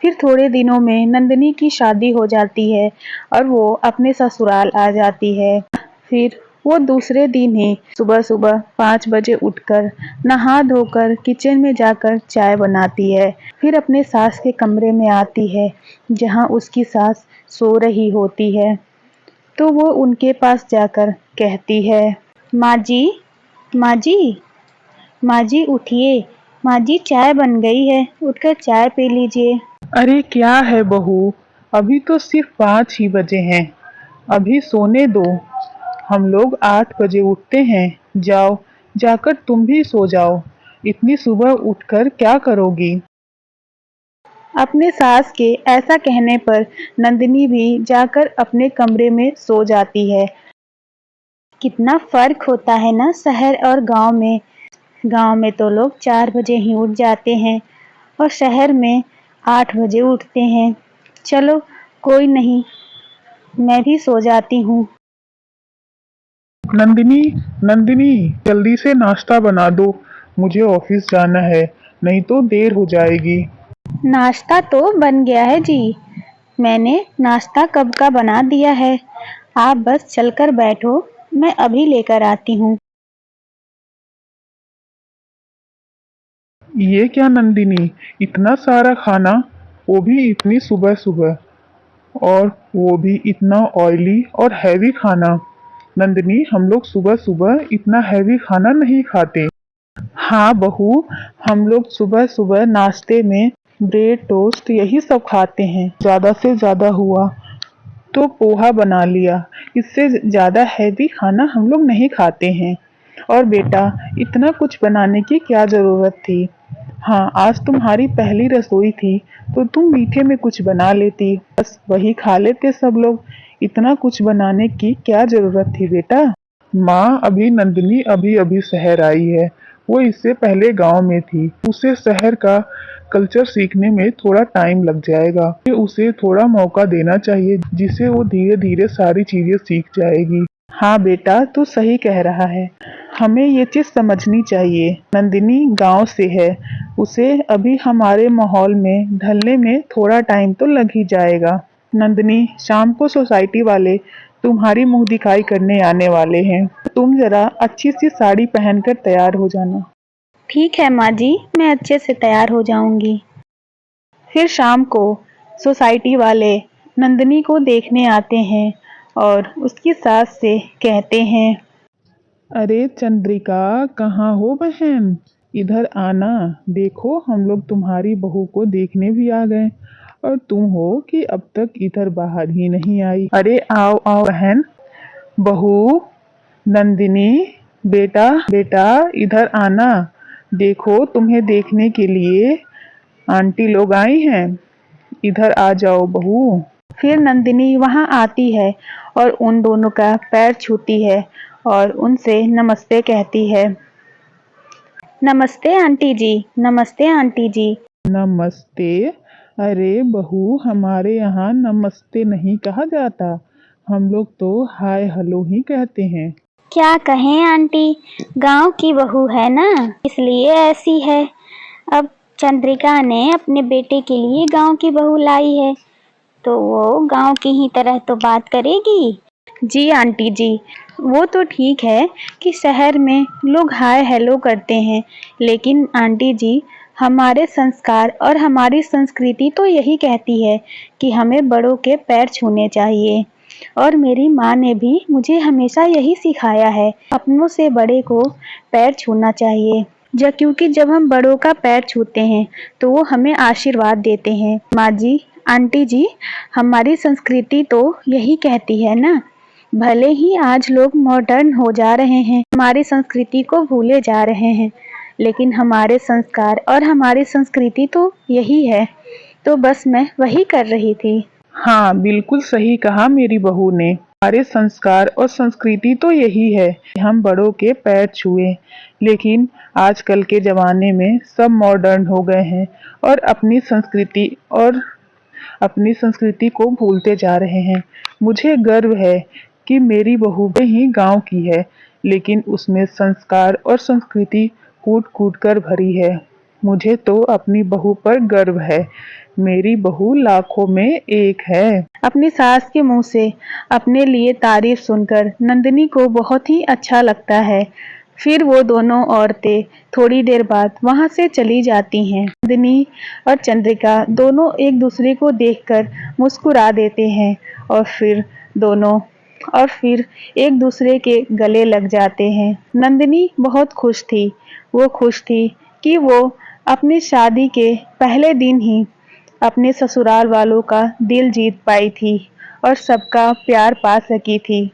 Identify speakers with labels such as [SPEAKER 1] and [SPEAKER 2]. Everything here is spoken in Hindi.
[SPEAKER 1] फिर थोड़े दिनों में नंदिनी की शादी हो जाती है और वो अपने ससुराल आ जाती है। फिर वो दूसरे दिन ही सुबह-सुबह 5 बजे उठकर नहा धोकर किचन में जाकर चाय बनाती है। फिर अपने सास के कमरे में आती है जहाँ उसकी सास सो रही होती है। तो वो उनके पास जाकर कहती है, माँ जी, माँ जी, माँ जी उठिए, माँ जी चाय बन गई है, उठकर चाय पी लीजिए।
[SPEAKER 2] अरे क्या है बहू, अभी तो सिर्फ 5 ही बजे हैं। अभी सोने दो। हम लोग 8 बजे उठते हैं। जाओ, जाकर तुम भी सो जाओ। इतनी सुबह उठकर क्या करोगी?
[SPEAKER 1] अपने सास के ऐसा कहने पर नंदिनी भी जाकर अपने कमरे में सो जाती है। कितना फर्क होता है ना शहर और गांव में। गांव में तो लोग 4 बजे ही उठ जाते हैं और शहर में 8 बजे उठते हैं। चलो कोई नहीं, मैं भी सो जाती हूँ।
[SPEAKER 2] नंदिनी, नंदिनी, जल्दी से नाश्ता बना दो। मुझे ऑफिस जाना है, नहीं तो देर हो जाएगी।
[SPEAKER 1] नाश्ता तो बन गया है जी। मैंने नाश्ता कब का बना दिया है। आप बस चलकर बैठो, मैं अभी लेकर आती हूँ।
[SPEAKER 2] ये क्या नंदिनी, इतना सारा खाना, वो भी इतनी सुबह सुबह, और वो भी इतना ऑयली और हैवी खाना। नंदिनी, हम लोग सुबह सुबह इतना हैवी खाना नहीं खाते। हाँ बहू, हम लोग सुबह सुबह नाश्ते में ब्रेड टोस्ट यही सब खाते हैं। ज्यादा से ज्यादा हुआ तो पोहा बना लिया। इससे ज्यादा हैवी खाना हम लोग नहीं खाते हैं। और बेटा, इतना कुछ बनाने की क्या जरूरत थी? हाँ, आज तुम्हारी पहली रसोई थी तो तुम मीठे में कुछ बना लेती, बस वही खा लेते सब लोग। इतना कुछ बनाने की क्या जरूरत थी बेटा? माँ, अभी नंदिनी अभी अभी शहर आई है। वो इससे पहले गांव में थी। उसे शहर का कल्चर सीखने में थोड़ा टाइम लग जाएगा। उसे थोड़ा मौका देना चाहिए, जिससे वो धीरे धीरे सारी चीजें सीख जाएगी। हाँ बेटा, तू सही कह रहा है। हमें ये चीज समझनी चाहिए। नंदिनी गांव से है, उसे अभी हमारे माहौल में ढलने में थोड़ा टाइम तो लग ही जाएगा। नंदिनी, शाम को सोसाइटी वाले तुम्हारी मुंह दिखाई करने आने वाले हैं। तुम जरा अच्छी सी साड़ी पहनकर तैयार हो जाना।
[SPEAKER 1] ठीक है माँ जी, मैं अच्छे से तैयार हो जाऊंगी। फिर शाम को सोसाइटी वाले नंदिनी को देखने आते हैं और उसकी सास से कहते हैं,
[SPEAKER 2] अरे चंद्रिका, कहाँ हो बहन? इधर आना। देखो, हम लोग तुम्हारी बहू को देखने भी आ गए, और तुम हो कि अब तक इधर बाहर ही नहीं आई। अरे आओ आओ बहन। बहू, नंदिनी, बेटा बेटा, इधर आना। देखो, तुम्हें देखने के लिए आंटी लोग आई हैं। इधर आ जाओ बहू।
[SPEAKER 1] फिर नंदिनी वहां आती है और उन दोनों का पैर छूती है और उनसे नमस्ते कहती है। नमस्ते आंटी जी, नमस्ते आंटी जी।
[SPEAKER 2] नमस्ते? अरे बहू, हमारे यहाँ नमस्ते नहीं कहा जाता। हम लोग तो हाय हेलो ही कहते हैं।
[SPEAKER 1] क्या कहें आंटी, गांव की बहू है ना, इसलिए ऐसी है। अब चंद्रिका ने अपने बेटे के लिए गांव की बहू लाई है तो वो गांव की ही तरह तो बात करेगी। जी आंटी जी, वो तो ठीक है कि शहर में लोग हाय हेलो करते हैं, लेकिन आंटी जी, हमारे संस्कार और हमारी संस्कृति तो यही कहती है कि हमें बड़ों के पैर छूने चाहिए। और मेरी माँ ने भी मुझे हमेशा यही सिखाया है, अपनों से बड़े को पैर छूना चाहिए। क्योंकि जब हम बड़ों का पैर छूते हैं तो वो हमें आशीर्वाद देते हैं। माँ जी, आंटी जी, हमारी संस्कृति तो यही कहती है ना। भले ही आज लोग मॉडर्न हो जा रहे हैं, हमारी संस्कृति को भूले जा रहे हैं, लेकिन हमारे संस्कार और हमारी संस्कृति तो यही है। तो बस मैं वही कर रही थी।
[SPEAKER 2] हाँ, बिल्कुल सही कहा मेरी बहू ने। हमारे संस्कार और संस्कृति तो यही है कि हम बड़ों के पैर छुए। लेकिन आजकल के जमाने में सब मॉडर्न हो गए हैं और अपनी संस्कृति को भूलते जा रहे हैं। मुझे गर्व है कि मेरी बहू भले ही गांव की है, लेकिन उसमें संस्कार और संस्कृति कूट कूट कर भरी है। मुझे तो अपनी बहू पर गर्व है। मेरी बहू लाखों में एक है। अपनी सास के मुंह से अपने लिए तारीफ सुनकर नंदिनी को बहुत ही अच्छा लगता है। फिर वो दोनों औरतें थोड़ी देर बाद वहां से चली जाती हैं। नंदिनी और चंद्रिका दोनों एक दूसरे को देखकर मुस्कुरा देते हैं और फिर एक दूसरे के गले लग जाते हैं। नंदिनी बहुत खुश थी। वो खुश थी कि वो अपनी शादी के पहले दिन ही अपने ससुराल वालों का दिल जीत पाई थी और सबका प्यार पा सकी थी।